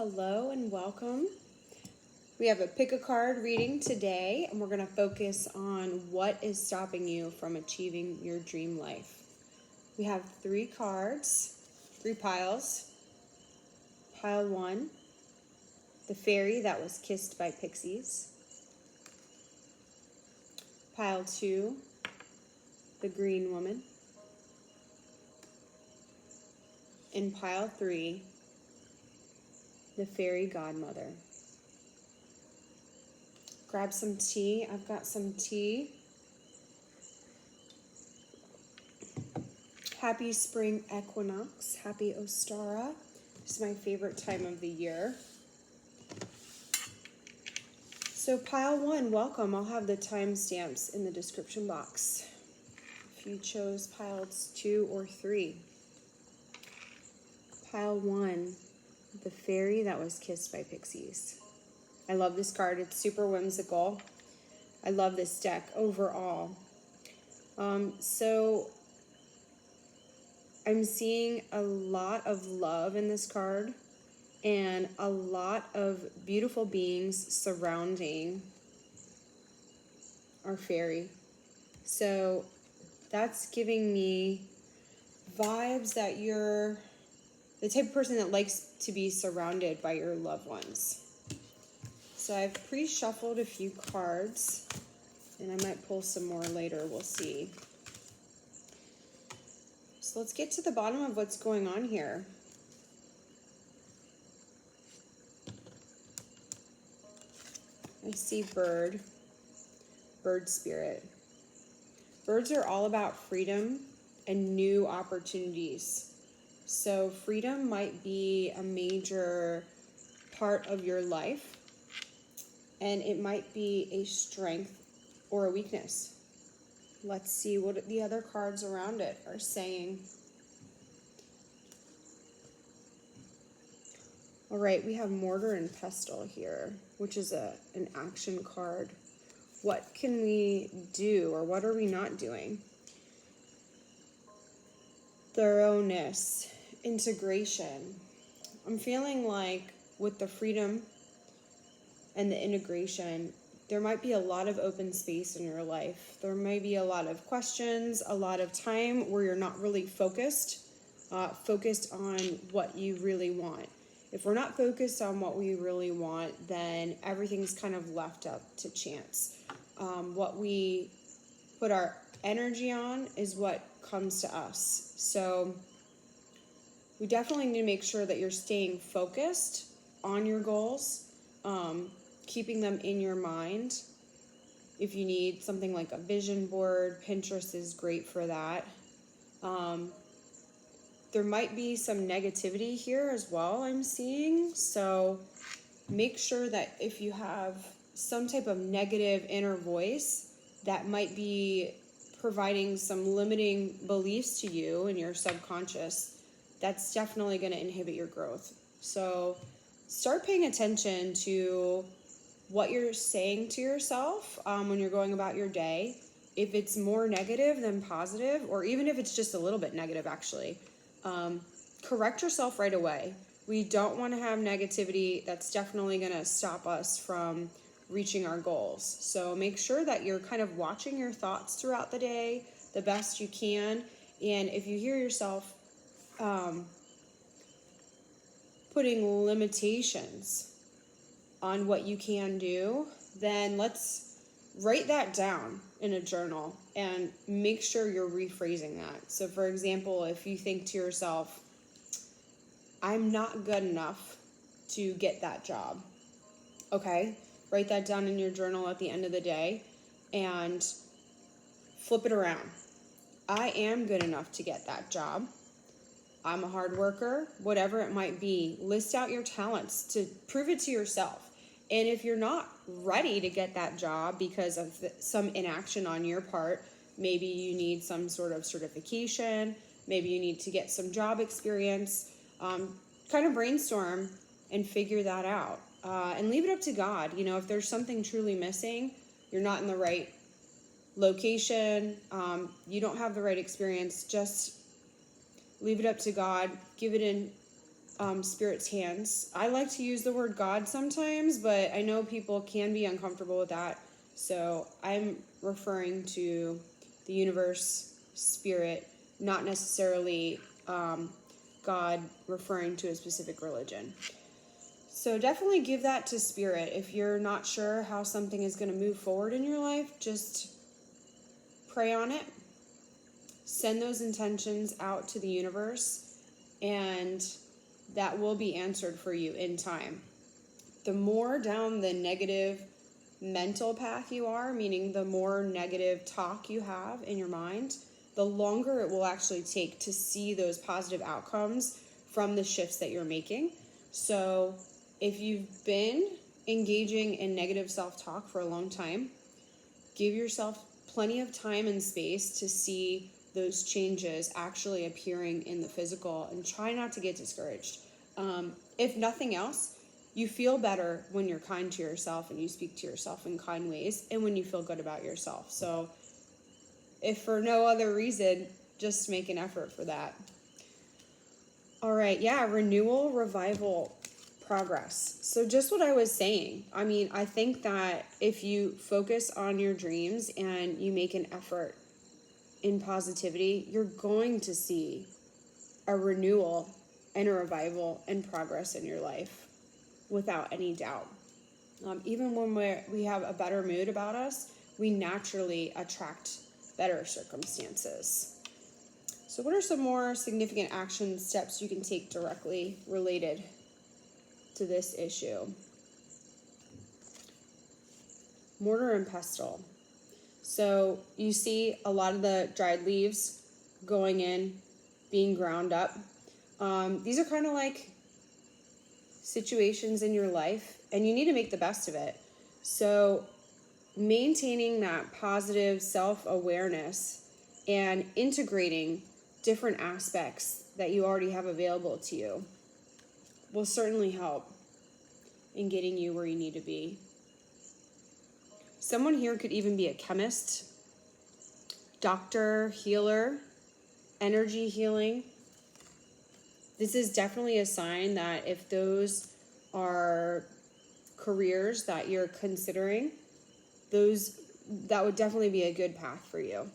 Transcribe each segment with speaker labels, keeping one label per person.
Speaker 1: Hello and welcome. We have a pick a card reading today, and we're going to focus on what is stopping you from achieving your dream life. We have 3 cards, 3 piles. Pile 1, the fairy that was kissed by pixies. Pile 2, the green woman. In pile 3, the fairy godmother. Grab some tea. I've got some tea. Happy spring equinox. Happy Ostara. It's my favorite time of the year. So pile 1, welcome. I'll have the timestamps in the description box if you chose piles 2 or 3. Pile 1, the fairy that was kissed by pixies. I love this card. It's super whimsical. I love this deck overall. So I'm seeing a lot of love in this card and a lot of beautiful beings surrounding our fairy. So that's giving me vibes that you're the type of person that likes to be surrounded by your loved ones. So I've pre-shuffled a few cards, and I might pull some more later, we'll see. So let's get to the bottom of what's going on here. I see bird spirit. Birds are all about freedom and new opportunities. So freedom might be a major part of your life, and it might be a strength or a weakness. Let's see what the other cards around it are saying. All right, we have mortar and pestle here, which is an action card. What can we do, or what are we not doing? Thoroughness, integration. I'm feeling like with the freedom and the integration, there might be a lot of open space in your life. There may be a lot of questions, a lot of time where you're not really focused on what you really want. If we're not focused on what we really want, then everything's kind of left up to chance. What we put our energy on is what comes to us. So we definitely need to make sure that you're staying focused on your goals, keeping them in your mind. If you need something like a vision board, Pinterest is great for that. There might be some negativity here as well, I'm seeing. So make sure that if you have some type of negative inner voice that might be providing some limiting beliefs to you in your subconscious, that's definitely going to inhibit your growth. So start paying attention to what you're saying to yourself when you're going about your day. If it's more negative than positive, or even if it's just a little bit negative, actually, correct yourself right away. We don't want to have negativity. That's definitely going to stop us from reaching our goals. So make sure that you're kind of watching your thoughts throughout the day the best you can. And if you hear yourself putting limitations on what you can do, then let's write that down in a journal and make sure you're rephrasing that. So for example, if you think to yourself, I'm not good enough to get that job. Okay, write that down in your journal at the end of the day and flip it around. I am good enough to get that job. I'm a hard worker, whatever it might be. List out your talents to prove it to yourself. And if you're not ready to get that job because of some inaction on your part, maybe you need some sort of certification, maybe you need to get some job experience, kind of brainstorm and figure that out. And leave it up to God. You know, if there's something truly missing, you're not in the right location, you don't have the right experience, just leave it up to God, give it in Spirit's hands. I like to use the word God sometimes, but I know people can be uncomfortable with that. So I'm referring to the universe, Spirit, not necessarily God referring to a specific religion. So definitely give that to Spirit. If you're not sure how something is going to move forward in your life, just pray on it. Send those intentions out to the universe, and that will be answered for you in time. The more down the negative mental path you are, meaning the more negative talk you have in your mind, the longer it will actually take to see those positive outcomes from the shifts that you're making. So if you've been engaging in negative self-talk for a long time, give yourself plenty of time and space to see those changes actually appearing in the physical, and try not to get discouraged. If nothing else, you feel better when you're kind to yourself and you speak to yourself in kind ways, and when you feel good about yourself. So if for no other reason, just make an effort for that. All right, yeah, renewal, revival, progress. So just what I was saying. I mean, I think that if you focus on your dreams and you make an effort in positivity, you're going to see a renewal and a revival and progress in your life without any doubt. Even when we have a better mood about us, we naturally attract better circumstances. So what are some more significant action steps you can take directly related to this issue? Mortar and pestle. So you see a lot of the dried leaves going in, being ground up. These are kind of like situations in your life, and you need to make the best of it. So maintaining that positive self-awareness and integrating different aspects that you already have available to you will certainly help in getting you where you need to be. Someone here could even be a chemist, doctor, healer, energy healing. This is definitely a sign that if those are careers that you're considering, that would definitely be a good path for you.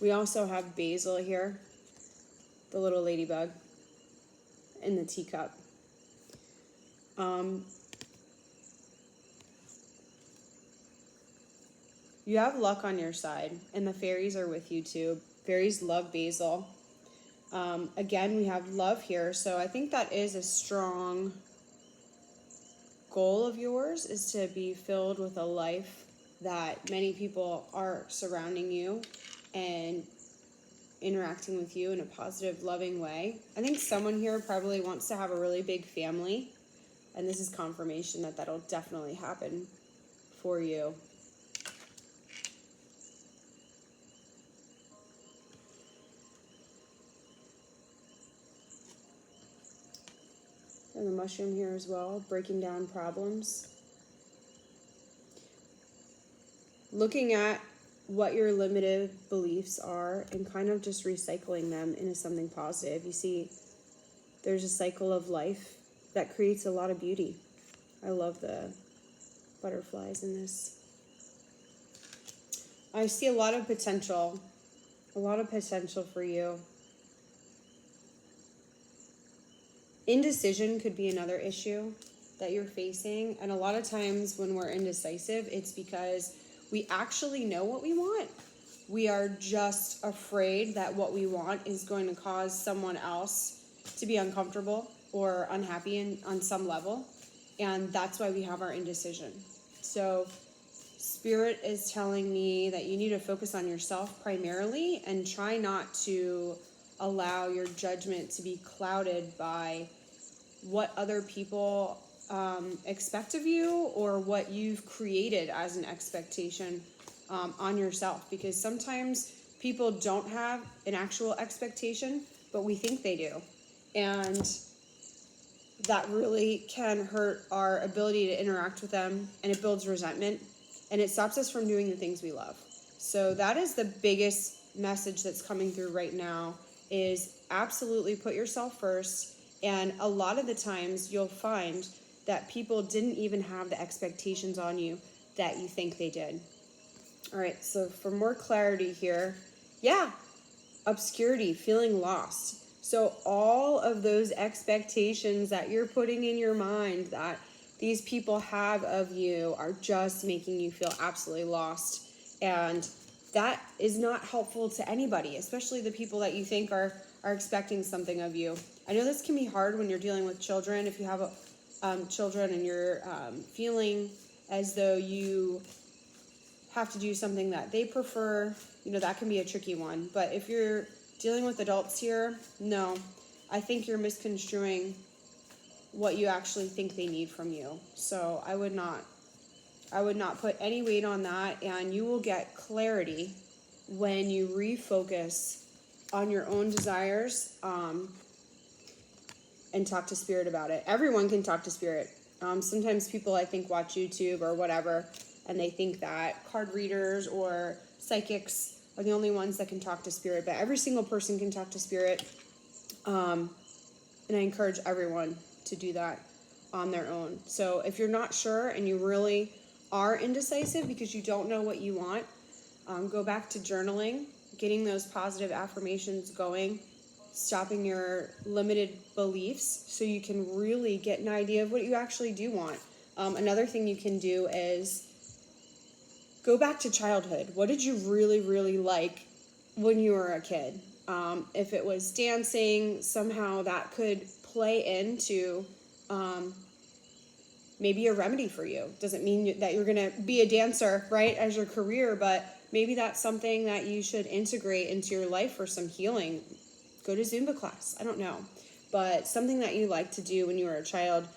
Speaker 1: We also have basil here, the little ladybug, in the teacup. You have luck on your side, and the fairies are with you too. Fairies love basil. Again, we have love here, so I think that is a strong goal of yours, is to be filled with a life that many people are surrounding you and interacting with you in a positive, loving way. I think someone here probably wants to have a really big family, and this is confirmation that that'll definitely happen for you. And the mushroom here as well, breaking down problems. Looking at what your limited beliefs are and kind of just recycling them into something positive. You see, there's a cycle of life that creates a lot of beauty. I love the butterflies in this. I see a lot of potential for you. Indecision could be another issue that you're facing. And a lot of times when we're indecisive, it's because we actually know what we want. We are just afraid that what we want is going to cause someone else to be uncomfortable or unhappy on some level. And that's why we have our indecision. So Spirit is telling me that you need to focus on yourself primarily and try not to allow your judgment to be clouded by what other people expect of you or what you've created as an expectation on yourself. Because sometimes people don't have an actual expectation, but we think they do. And that really can hurt our ability to interact with them, and it builds resentment, and it stops us from doing the things we love. So that is the biggest message that's coming through right now, is absolutely put yourself first. And a lot of the times you'll find that people didn't even have the expectations on you that you think they did. All right, so for more clarity here, yeah, obscurity, feeling lost. So all of those expectations that you're putting in your mind that these people have of you are just making you feel absolutely lost. And that is not helpful to anybody, especially the people that you think are expecting something of you. I know this can be hard when you're dealing with children. If you have children and you're feeling as though you have to do something that they prefer, that can be a tricky one. But if you're dealing with adults here, no, I think you're misconstruing what you actually think they need from you. So I would not put any weight on that, and you will get clarity when you refocus on your own desires and talk to Spirit about it. Everyone can talk to Spirit. Sometimes people, I think, watch YouTube or whatever, and they think that card readers or psychics are the only ones that can talk to Spirit, but every single person can talk to Spirit. And I encourage everyone to do that on their own. So if you're not sure and you really are indecisive because you don't know what you want, go back to journaling, getting those positive affirmations going, stopping your limited beliefs so you can really get an idea of what you actually do want. Another thing you can do is go back to childhood. What did you really, really like when you were a kid? If it was dancing, somehow that could play into maybe a remedy for you. Doesn't mean that you're going to be a dancer, right, as your career, but maybe that's something that you should integrate into your life for some healing. Go to Zumba class. I don't know. But something that you like to do when you were a child,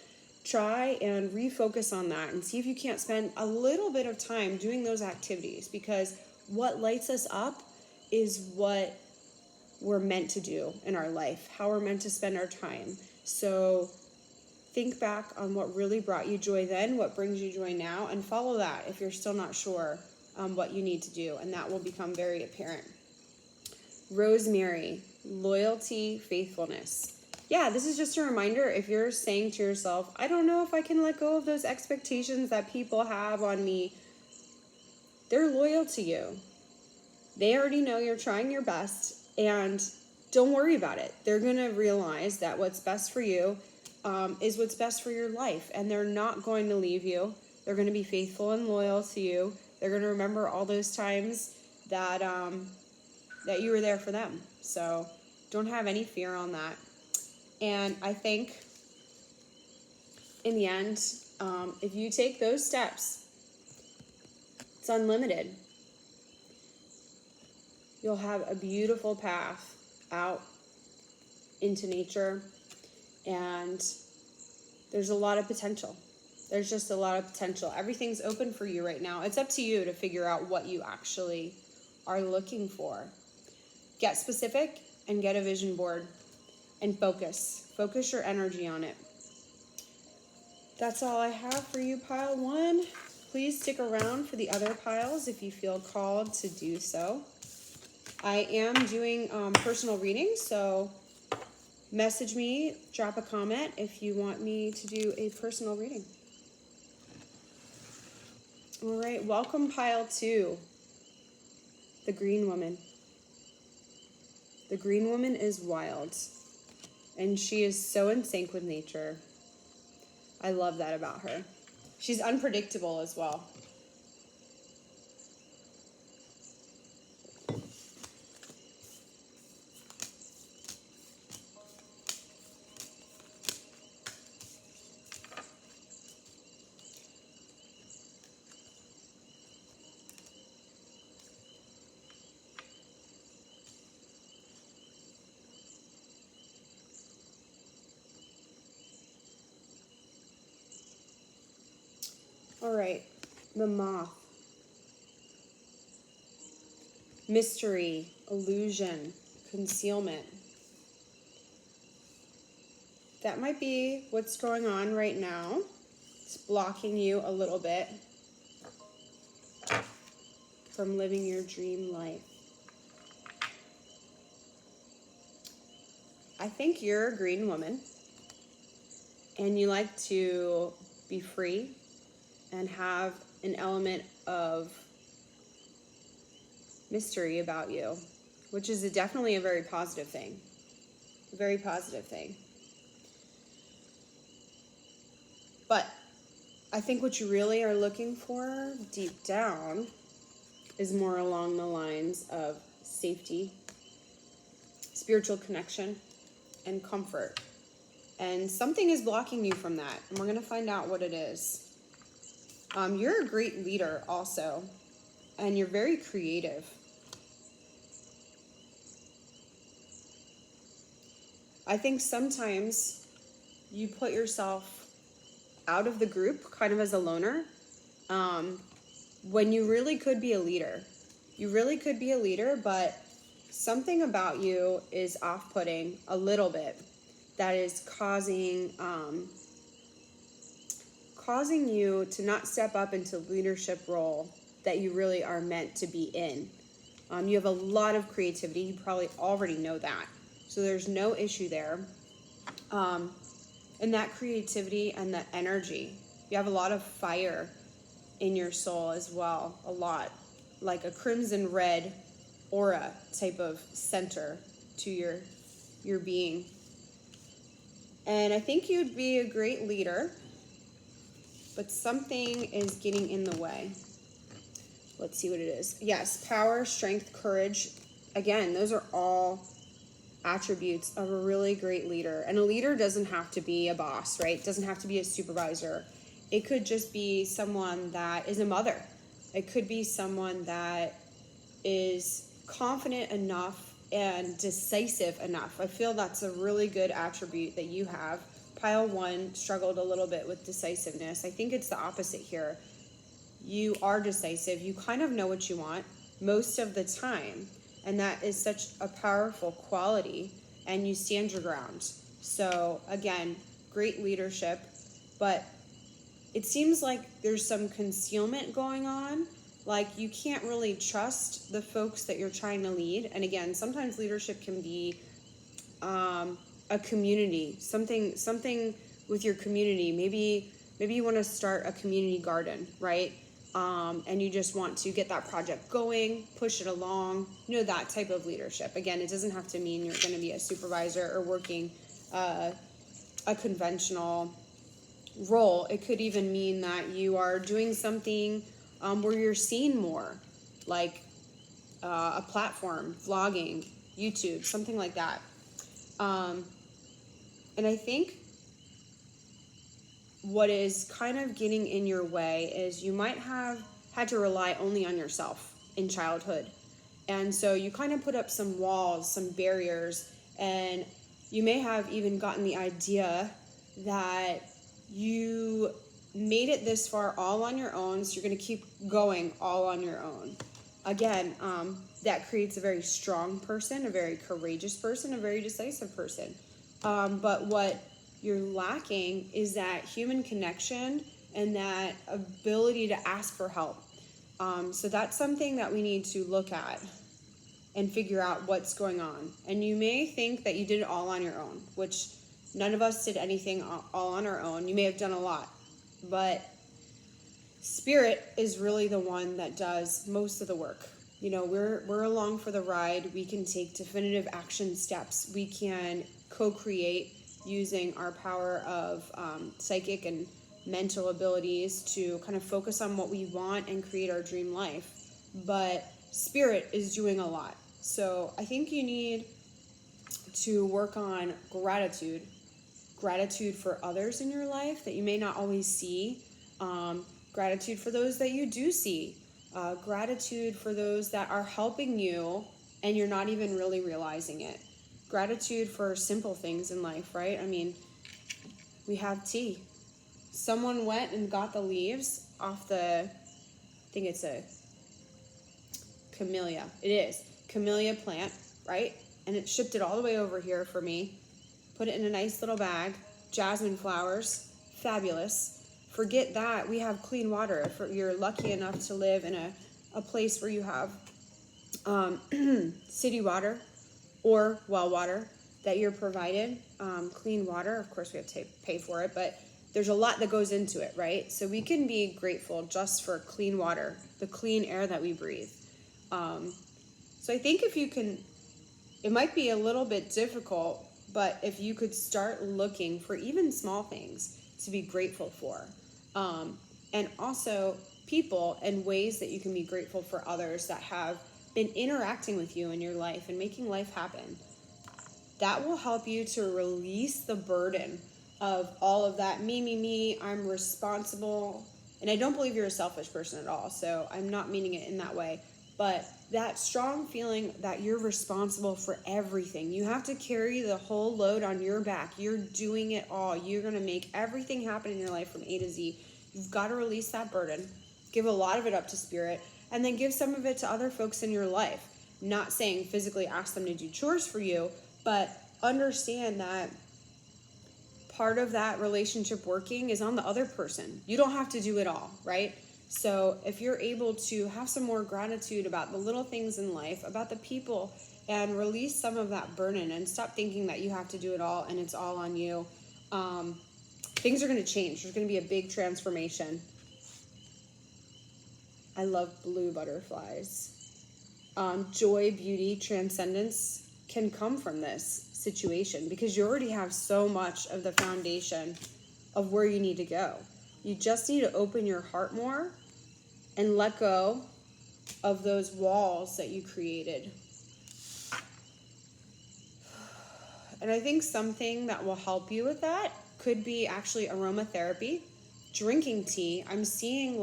Speaker 1: try and refocus on that and see if you can't spend a little bit of time doing those activities, because what lights us up is what we're meant to do in our life, how we're meant to spend our time. So think back on what really brought you joy then, what brings you joy now, and follow that if you're still not sure what you need to do, and that will become very apparent. Rosemary, loyalty, faithfulness. Yeah, this is just a reminder. If you're saying to yourself, I don't know if I can let go of those expectations that people have on me, they're loyal to you. They already know you're trying your best, and don't worry about it. They're going to realize that what's best for you is what's best for your life, and they're not going to leave you. They're going to be faithful and loyal to you. They're going to remember all those times that that you were there for them. So don't have any fear on that. And I think in the end, if you take those steps, it's unlimited. You'll have a beautiful path out into nature, and there's a lot of potential. There's just a lot of potential. Everything's open for you right now. It's up to you to figure out what you actually are looking for. Get specific and get a vision board and focus. Focus your energy on it. That's all I have for you, pile 1. Please stick around for the other piles if you feel called to do so. I am doing personal readings, so message me, drop a comment if you want me to do a personal reading. All right, welcome pile 2, the Green Woman. The Green Woman is wild, and she is so in sync with nature. I love that about her. She's unpredictable as well. All right, the Moth. Mystery, illusion, concealment. That might be what's going on right now. It's blocking you a little bit from living your dream life. I think you're a green woman and you like to be free and have an element of mystery about you, which is definitely a very positive thing. A very positive thing. But I think what you really are looking for deep down is more along the lines of safety, spiritual connection, and comfort. And something is blocking you from that, and we're going to find out what it is. You're a great leader also, and you're very creative. I think sometimes you put yourself out of the group kind of as a loner, when you really could be a leader. You really could be a leader, but something about you is off-putting a little bit that is causing you to not step up into the leadership role that you really are meant to be in. You have a lot of creativity. You probably already know that. So there's no issue there. And that creativity and that energy, you have a lot of fire in your soul as well. A lot. Like a crimson red aura type of center to your being. And I think you'd be a great leader, but something is getting in the way. Let's see what it is. Yes, power, strength, courage. Again, those are all attributes of a really great leader. And a leader doesn't have to be a boss, right? It doesn't have to be a supervisor. It could just be someone that is a mother. It could be someone that is confident enough and decisive enough. I feel that's a really good attribute that you have. Pile 1 struggled a little bit with decisiveness. I think it's the opposite here. You are decisive. You kind of know what you want most of the time. And that is such a powerful quality. And you stand your ground. So again, great leadership. But it seems like there's some concealment going on. Like you can't really trust the folks that you're trying to lead. And again, sometimes leadership can be a community, something with your community. Maybe you want to start a community garden, right? And you just want to get that project going, push it along, that type of leadership. Again, it doesn't have to mean you're going to be a supervisor or working a conventional role. It could even mean that you are doing something where you're seen more, like a platform, vlogging, YouTube, something like that. And I think what is kind of getting in your way is you might have had to rely only on yourself in childhood. And so you kind of put up some walls, some barriers, and you may have even gotten the idea that you made it this far all on your own, so you're going to keep going all on your own. Again, that creates a very strong person, a very courageous person, a very decisive person. But what you're lacking is that human connection and that ability to ask for help. So that's something that we need to look at and figure out what's going on. And you may think that you did it all on your own, which none of us did anything all on our own. You may have done a lot, but Spirit is really the one that does most of the work. We're along for the ride. We can take definitive action steps. We can co-create using our power of psychic and mental abilities to kind of focus on what we want and create our dream life. But Spirit is doing a lot. So I think you need to work on gratitude for others in your life that you may not always see, gratitude for those that you do see, gratitude for those that are helping you and you're not even really realizing it. Gratitude for simple things in life, right? I mean, we have tea. Someone went and got the leaves off I think it's a camellia. It is. Camellia plant, right? And it shipped it all the way over here for me. Put it in a nice little bag. Jasmine flowers. Fabulous. Forget that. We have clean water. If you're lucky enough to live in a place where you have city water or well water, that you're provided. Clean water, of course we have to pay for it, but there's a lot that goes into it, right? So we can be grateful just for clean water, the clean air that we breathe. So I think if you can, it might be a little bit difficult, but if you could start looking for even small things to be grateful for, and also people and ways that you can be grateful for others that have been interacting with you in your life and making life happen, that will help you to release the burden of all of that me, I'm responsible. And I don't believe you're a selfish person at all, so I'm not meaning it in that way. But that strong feeling that you're responsible for everything. You have to carry the whole load on your back. You're doing it all. You're going to make everything happen in your life from A to Z. You've got to release that burden. Give a lot of it up to Spirit, and then give some of it to other folks in your life. Not saying physically ask them to do chores for you, but understand that part of that relationship working is on the other person. You don't have to do it all, right? So if you're able to have some more gratitude about the little things in life, about the people, and release some of that burden and stop thinking that you have to do it all and it's all on you, things are going to change. There's going to be a big transformation. I love blue butterflies. Joy, beauty, transcendence can come from this situation because you already have so much of the foundation of where you need to go. You just need to open your heart more and let go of those walls that you created. And I think something that will help you with that could be actually aromatherapy, drinking tea. I'm seeing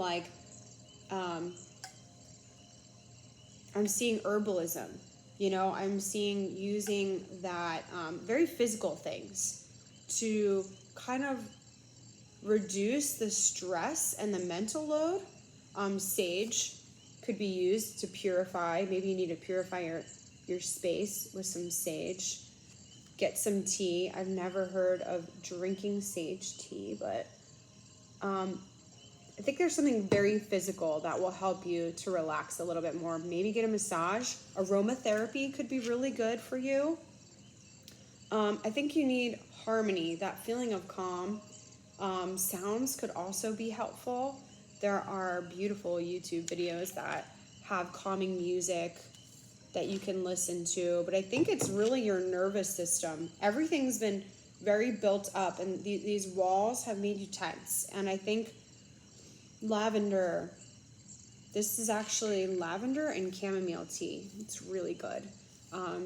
Speaker 1: herbalism. I'm seeing using that very physical things to kind of reduce the stress and the mental load. Sage could be used to purify. Maybe you need to purify your space with some sage. Get some tea. I've never heard of drinking sage tea, but I think there's something very physical that will help you to relax a little bit more. Maybe get a massage. Aromatherapy could be really good for you. I think you need harmony, that feeling of calm. Sounds could also be helpful. There are beautiful YouTube videos that have calming music that you can listen to, but I think it's really your nervous system. Everything's been very built up, and these walls have made you tense. And I think lavender, this is actually lavender and chamomile tea. It's really good.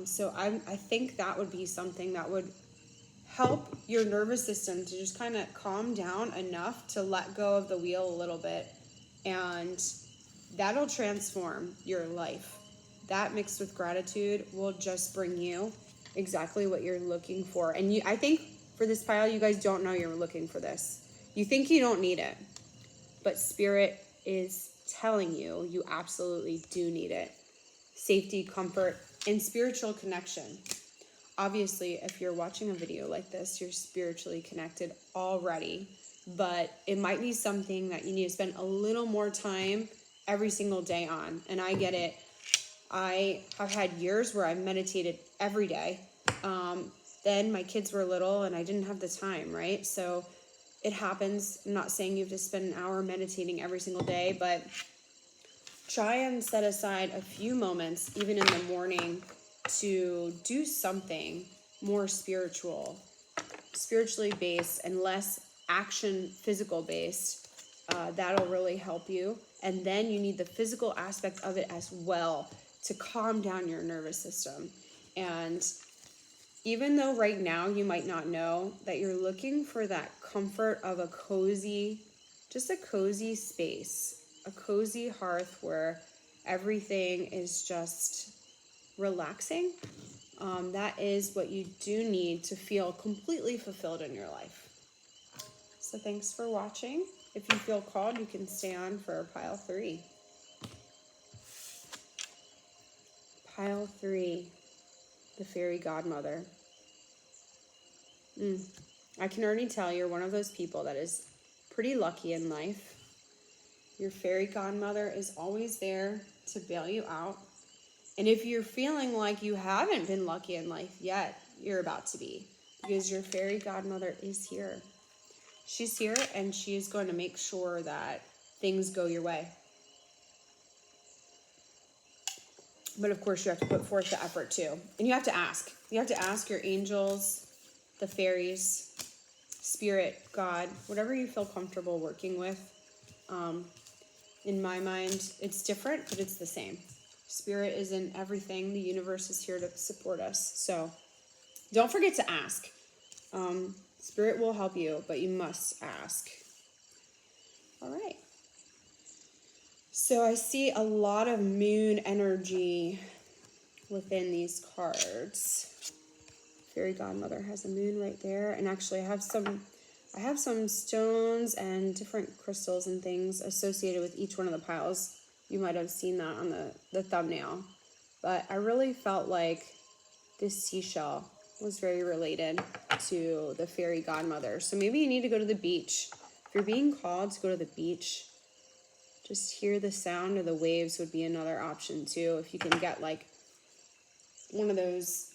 Speaker 1: So I think that would be something that would help your nervous system to just kind of calm down enough to let go of the wheel a little bit, and that'll transform your life. That mixed with gratitude will just bring you exactly what you're looking for. And I think for this pile, you guys don't know you're looking for this. You think you don't need it, but Spirit is telling you you absolutely do need it. Safety, comfort, and spiritual connection. Obviously, if you're watching a video like this, you're spiritually connected already, but it might be something that you need to spend a little more time every single day on. And I get it. I have had years where I meditated every day. Then my kids were little and I didn't have the time, right? So it happens. I'm not saying you have to spend an hour meditating every single day, but try and set aside a few moments, even in the morning, to do something more spiritually based and less action physical based. That'll really help you. And then you need the physical aspect of it as well to calm down your nervous system. And even though right now you might not know that you're looking for that comfort of a cozy space, a cozy hearth where everything is just relaxing, that is what you do need to feel completely fulfilled in your life. So thanks for watching. If you feel called, you can stay on for pile 3. Pile 3, the fairy godmother. I can already tell you're one of those people that is pretty lucky in life. Your fairy godmother is always there to bail you out. And if you're feeling like you haven't been lucky in life yet, you're about to be, because your fairy godmother is here. She's here, and she is going to make sure that things go your way. But of course, you have to put forth the effort too. And you have to ask. You have to ask your angels, the fairies, spirit, God, whatever you feel comfortable working with. In my mind, it's different, but it's the same. Spirit is in everything. The universe is here to support us. So don't forget to ask. Spirit will help you, but you must ask. All right. So I see a lot of moon energy within these cards. Fairy godmother has a moon right there. And actually I have some stones and different crystals and things associated with each one of the piles. You might have seen that on the thumbnail. But I really felt like this seashell was very related to the fairy godmother. So maybe you need to go to the beach. If you're being called to go to the beach, just hear the sound of the waves would be another option too. If you can get like one of those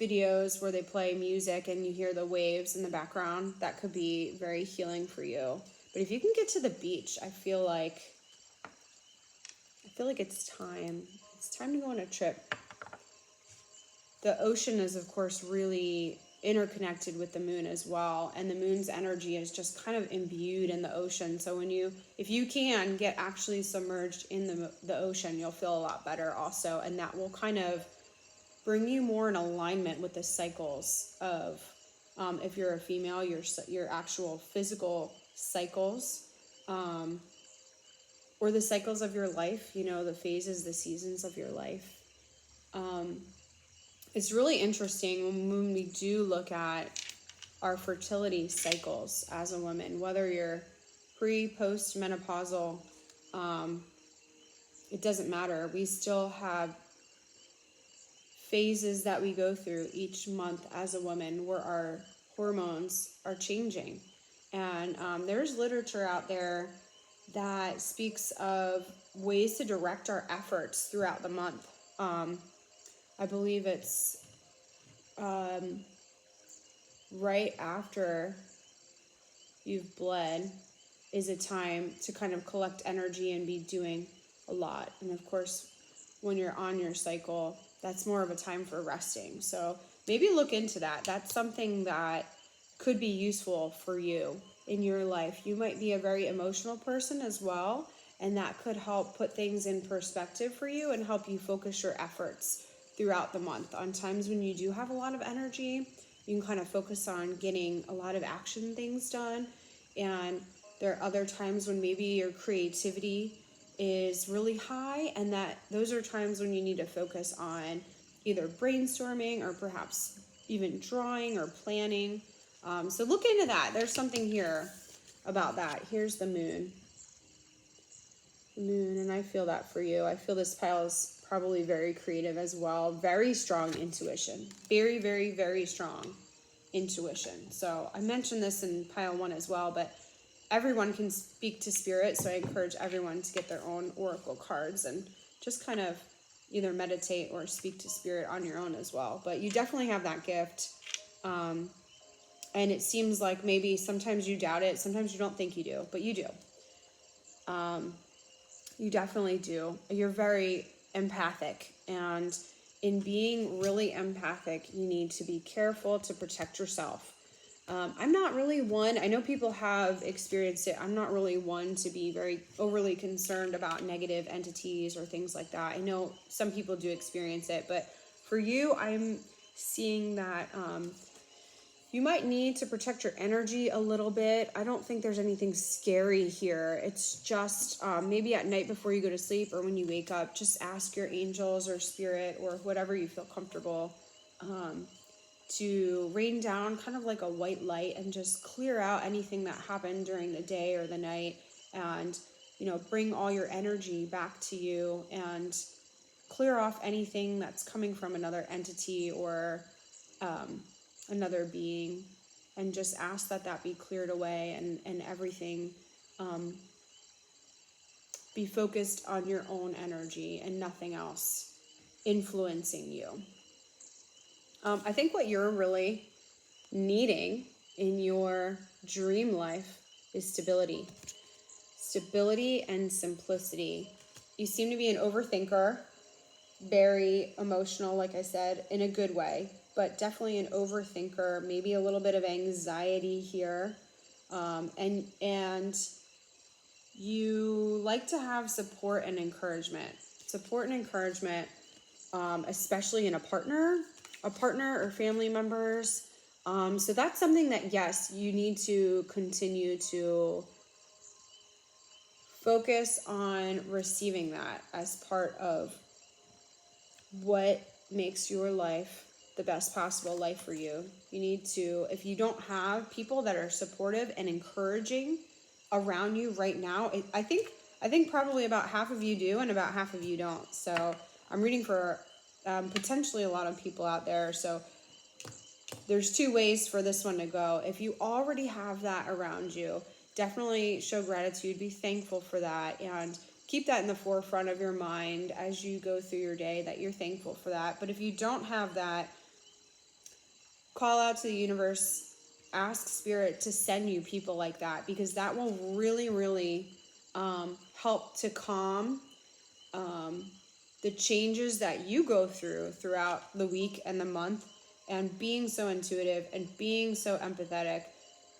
Speaker 1: videos where they play music and you hear the waves in the background, that could be very healing for you. But if you can get to the beach, I feel like it's time. It's time to go on a trip. The ocean is, of course, really interconnected with the moon as well, and the moon's energy is just kind of imbued in the ocean. So if you can get actually submerged in the ocean, you'll feel a lot better also, and that will kind of bring you more in alignment with the cycles of, if you're a female, your actual physical cycles, or the cycles of your life, the phases, the seasons of your life. It's really interesting when we do look at our fertility cycles as a woman, whether you're post menopausal, it doesn't matter. We still have phases that we go through each month as a woman where our hormones are changing. And there's literature out there that speaks of ways to direct our efforts throughout the month. I believe it's right after you've bled is a time to kind of collect energy and be doing a lot. And of course, when you're on your cycle, that's more of a time for resting. So maybe look into that. That's something that could be useful for you in your life. You might be a very emotional person as well, and that could help put things in perspective for you and help you focus your efforts throughout the month. On times when you do have a lot of energy, you can kind of focus on getting a lot of action things done. And there are other times when maybe your creativity is really high, and those are times when you need to focus on either brainstorming or perhaps even drawing or planning. So look into that. There's something here about that. Here's the moon. The moon, and I feel that for you. I feel this pile is probably very creative as well. Very strong intuition. Very, very, very strong intuition. So I mentioned this in pile 1 as well, but everyone can speak to spirit. So I encourage everyone to get their own oracle cards and just kind of either meditate or speak to spirit on your own as well. But you definitely have that gift. And it seems like maybe sometimes you doubt it. Sometimes you don't think you do, but you do. You definitely do. You're very empathic, and in being really empathic, you need to be careful to protect yourself. I'm not really one, I know people have experienced it. I'm not really one to be very overly concerned about negative entities or things like that. I know some people do experience it, but for you, I'm seeing that you might need to protect your energy a little bit. I don't think there's anything scary here. It's just maybe at night before you go to sleep or when you wake up, just ask your angels or spirit or whatever you feel comfortable to rain down kind of like a white light and just clear out anything that happened during the day or the night, and bring all your energy back to you and clear off anything that's coming from another entity or another being, and just ask that be cleared away and everything be focused on your own energy and nothing else influencing you. I think what you're really needing in your dream life is stability. Stability and simplicity. You seem to be an overthinker, very emotional, like I said, in a good way, but definitely an overthinker, maybe a little bit of anxiety here. And you like to have support and encouragement. Support and encouragement, especially in a partner or family members. So that's something that, yes, you need to continue to focus on receiving that as part of what makes your life the best possible life for you. You need to, if you don't have people that are supportive and encouraging around you right now, I think probably about half of you do and about half of you don't. So I'm reading for potentially a lot of people out there. So there's two ways for this one to go. If you already have that around you, definitely show gratitude, be thankful for that, and keep that in the forefront of your mind as you go through your day, that you're thankful for that. But if you don't have that, call out to the universe, ask spirit to send you people like that, because that will really, really help to calm the changes that you go throughout the week and the month. And being so intuitive and being so empathetic,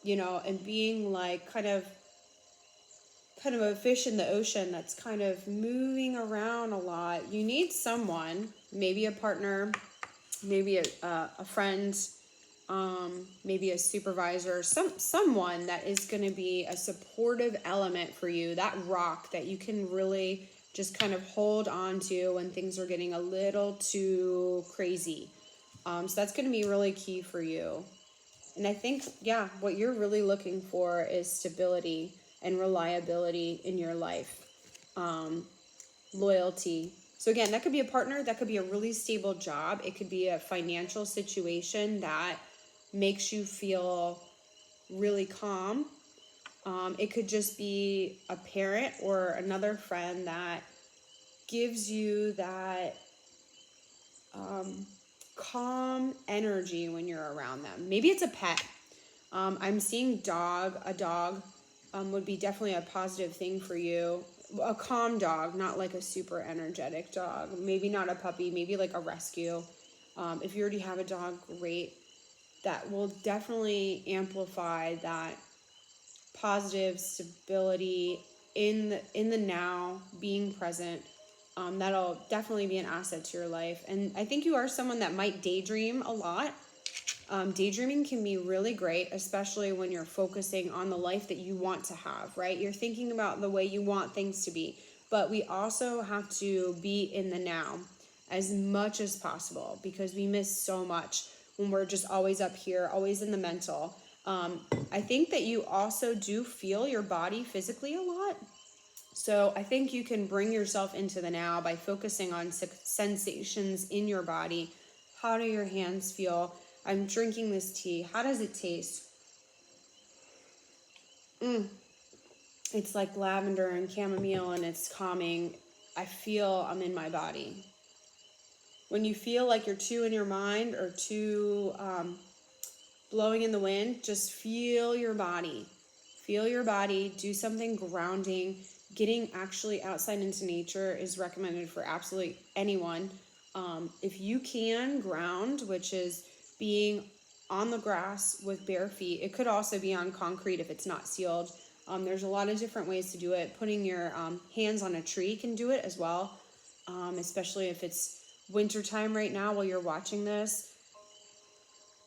Speaker 1: and being like kind of a fish in the ocean that's kind of moving around a lot. You need someone, maybe a partner, maybe a friend, maybe a supervisor, someone that is going to be a supportive element for you, that rock that you can really just kind of hold on to when things are getting a little too crazy. So that's going to be really key for you. And I think, what you're really looking for is stability and reliability in your life. Loyalty. So again, that could be a partner, that could be a really stable job. It could be a financial situation that makes you feel really calm. It could just be a parent or another friend that gives you that calm energy when you're around them. Maybe it's a pet. I'm seeing a dog would be definitely a positive thing for you. A calm dog, not like a super energetic dog. Maybe not a puppy, maybe like a rescue. If you already have a dog, great. That will definitely amplify that positive stability in the now, being present. That'll definitely be an asset to your life. And I think you are someone that might daydream a lot. Daydreaming can be really great, especially when you're focusing on the life that you want to have, right? You're thinking about the way you want things to be. But we also have to be in the now as much as possible, because we miss so much when we're just always up here, always in the mental. I think that you also do feel your body physically a lot. So I think you can bring yourself into the now by focusing on sensations in your body. How do your hands feel? I'm drinking this tea. How does it taste? It's like lavender and chamomile, and it's calming. I feel I'm in my body. When you feel like you're too in your mind or too blowing in the wind, just feel your body. Feel your body. Do something grounding. Getting actually outside into nature is recommended for absolutely anyone. If you can ground, which is being on the grass with bare feet. It could also be on concrete if it's not sealed. There's a lot of different ways to do it. Putting your hands on a tree can do it as well, especially if it's wintertime right now while you're watching this.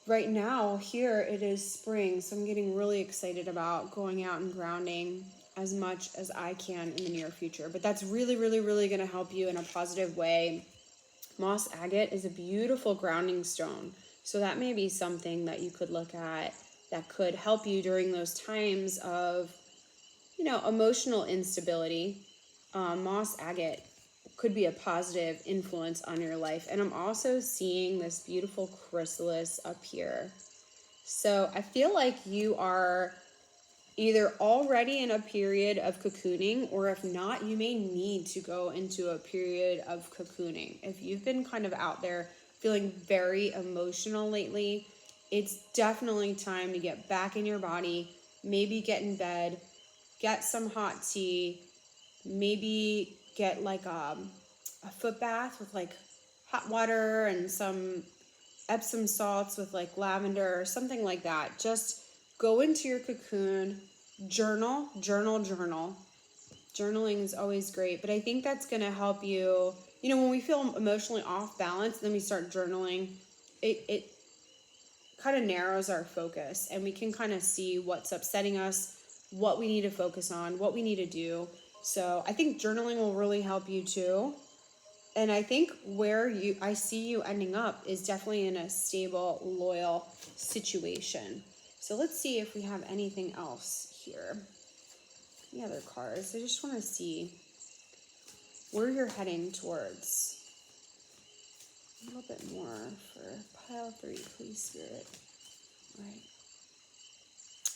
Speaker 1: Right now, here it is spring, so I'm getting really excited about going out and grounding as much as I can in the near future. But that's really, really, really going to help you in a positive way. Moss agate is a beautiful grounding stone. So that may be something that you could look at that could help you during those times of, emotional instability. Moss agate could be a positive influence on your life. And I'm also seeing this beautiful chrysalis up here. So I feel like you are either already in a period of cocooning, or if not, you may need to go into a period of cocooning. If you've been kind of out there feeling very emotional lately, it's definitely time to get back in your body, maybe get in bed, get some hot tea, maybe get like a foot bath with like hot water and some Epsom salts with like lavender or something like that. Just go into your cocoon, journal. Journaling is always great, but I think that's going to help you. You know, when we feel emotionally off balance, then we start journaling, it kind of narrows our focus, and we can kind of see what's upsetting us, what we need to focus on, what we need to do. So I think journaling will really help you too. And I think where I see you ending up is definitely in a stable, loyal situation. So let's see if we have anything else here. Any other cards? I just want to see where you're heading towards. A little bit more for pile 3, please, Spirit. All right.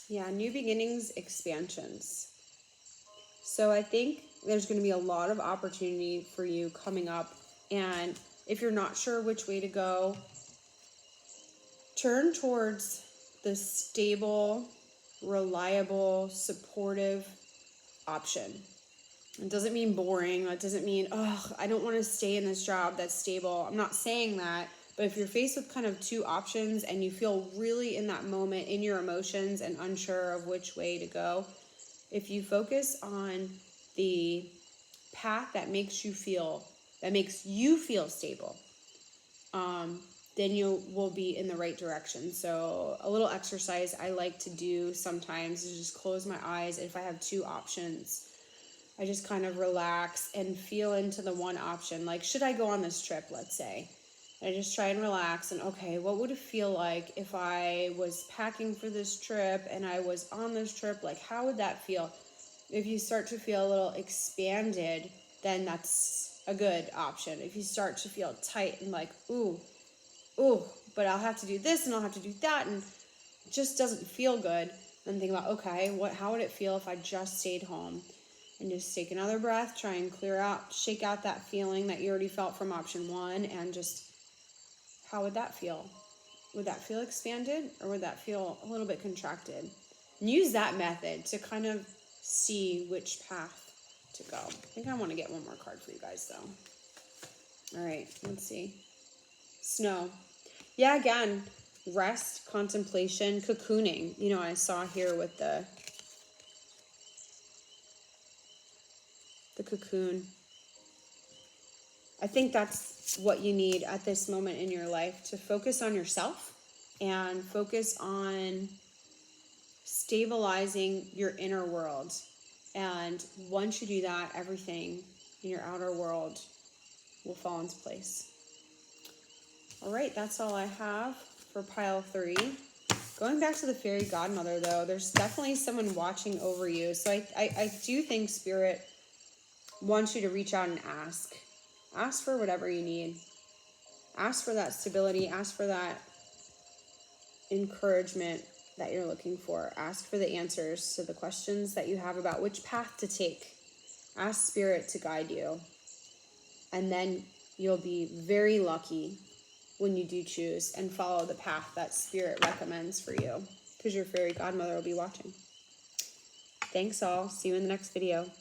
Speaker 1: Yeah, new beginnings, expansions. So I think there's going to be a lot of opportunity for you coming up. And if you're not sure which way to go, turn towards the stable, reliable, supportive option. It doesn't mean boring. It doesn't mean, oh, I don't want to stay in this job that's stable. I'm not saying that. But if you're faced with kind of two options and you feel really in that moment in your emotions and unsure of which way to go, if you focus on the path that makes you feel stable, then you will be in the right direction. So a little exercise I like to do sometimes is just close my eyes. If I have two options, I just kind of relax and feel into the one option. Like, should I go on this trip, let's say? I just try and relax and, okay, what would it feel like if I was packing for this trip and I was on this trip? Like, how would that feel? If you start to feel a little expanded, then that's a good option. If you start to feel tight and like, ooh, but I'll have to do this and I'll have to do that and it just doesn't feel good, then think about, okay, how would it feel if I just stayed home? And just take another breath, try and shake out that feeling that you already felt from option 1, and just, how would that feel? Would that feel expanded, or would that feel a little bit contracted? And use that method to kind of see which path to go. I think I want to get one more card for you guys, though. All right, let's see. Snow. Yeah, again, rest, contemplation, cocooning. You know, I saw here with the cocoon. I think that's what you need at this moment in your life, to focus on yourself and focus on stabilizing your inner world. And once you do that, everything in your outer world will fall into place. All right, that's all I have for pile 3. Going back to the fairy godmother, though, there's definitely someone watching over you. So I do think Spirit wants you to reach out and ask. Ask for whatever you need. Ask for that stability. Ask for that encouragement that you're looking for. Ask for the answers to the questions that you have about which path to take. Ask Spirit to guide you. And then you'll be very lucky when you do choose and follow the path that Spirit recommends for you, because your fairy godmother will be watching. Thanks all. See you in the next video.